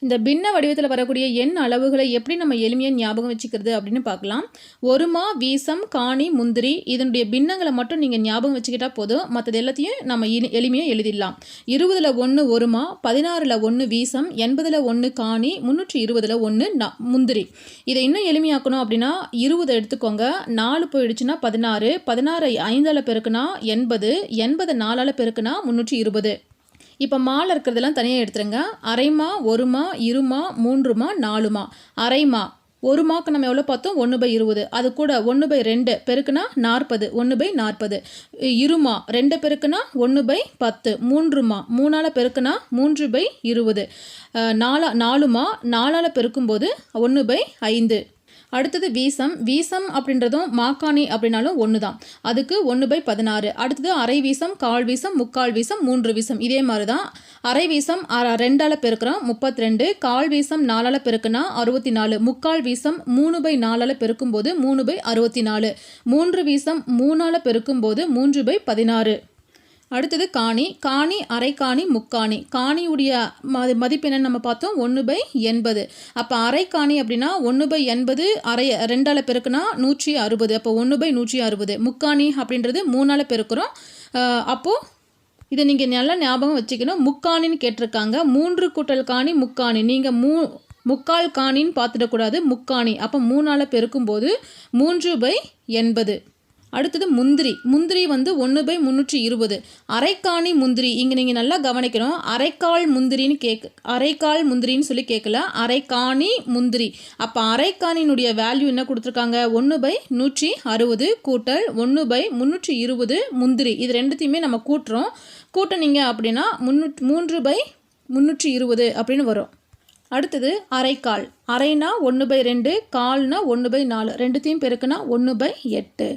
இந்த பின்ன வடிவத்தில் வரக்கூடிய எண் அளவுகளை எப்படி நம்ம எளிமையாக ஞாபகம் வச்சுக்கிறது அப்படின்னு பார்க்கலாம். ஒருமா, வீசம், காணி, முந்திரி இதனுடைய பின்னங்களை மட்டும் நீங்கள் ஞாபகம் வச்சுக்கிட்டா போதும். மற்றது எல்லாத்தையும் நம்ம எளிமையாக எழுதிடலாம். 20ல் 1 ஒருமா, 16ல் 1 வீசம், 80ல் 1 காணி, 320ல் 1 முந்திரி. இதை இன்னும் எளிமையாக்கணும் அப்படின்னா 20 எடுத்துக்கோங்க. 4 போயிடுச்சுன்னா 16, 16 5ஆல் பெருக்குனா 80, 80 4ஆல் பெருக்குனா 320. இப்போ மாலை இருக்கிறதெல்லாம் தனியாக எடுத்துருங்க. அரைமா, ஒருமா, இருமா, 3மா, 4மா. அரைமா, ஒரு மாக்கு நம்ம எவ்வளோ பார்த்தோம்? 1/20. அது கூட 1/2 பெருக்குனா 40, 1/40. இருமா 2 பெருக்குனா 1/10. 3மா 3ஆல் பெருக்குனா 3/20. 4மா 4ஆல் பெருக்கும்போது 1/5. அடுத்தது வீசம். வீசம் அப்படின்றதும் மாக்காணி அப்படின்னாலும் ஒன்று தான். அதுக்கு 1/16. அடுத்தது அரை வீசம், கால் வீசம், முக்கால் வீசம், 3 வீசம். இதே மாதிரி தான். அரை வீசம் 2ஆல் பெருக்கிறோம் 32, கால் வீசம் 4ஆல் பெருக்குனா 64, முக்கால் வீசம் 3/4ஆல் பெருக்கும்போது 3/64, 3 வீசம் 3ஆல் பெருக்கும்போது 3/16. அடுத்தது காணி. காணி, அரைக்காணி, முக்காணி. காணியுடைய மதிப்பெண்ணை நம்ம பார்த்தோம் 1/80. அப்போ அரைக்காணி அப்படின்னா 1/80, அரை 2ஆல் பெருக்குனா 160. அப்போ 1/160. முக்காணி அப்படின்றது 3ஆல் பெருக்கிறோம். அப்போது இதை நீங்கள் நல்லா ஞாபகம் வச்சுக்கணும். முக்காணின்னு கேட்டிருக்காங்க. 3 கூட்டல் காணி முக்காணி. நீங்கள் முக்கால் காணின்னு பார்த்துடக்கூடாது, முக்காணி. அப்போ 3ஆல் பெருக்கும்போது 3/80. அடுத்தது முந்திரி. முந்திரி வந்து 1/320. அரைக்காணி முந்திரி. இங்கே நீங்கள் நல்லா கவனிக்கணும். அரைக்கால் முந்திரின்னு சொல்லி கேட்கல, அரைக்காணி முந்திரி. அப்போ அரைக்காணினுடைய வேல்யூ என்ன கொடுத்துருக்காங்க? 1/160 கூட்டல் 1/320 முந்திரி. இது ரெண்டுத்தையுமே நம்ம கூட்டினீங்க அப்படின்னா 3/320 அப்படின்னு வரும். அடுத்தது அரைக்கால். அரைனா 1/2, கால்னா 1/4. ரெண்டுத்தையும் பெருக்குனா 1/8.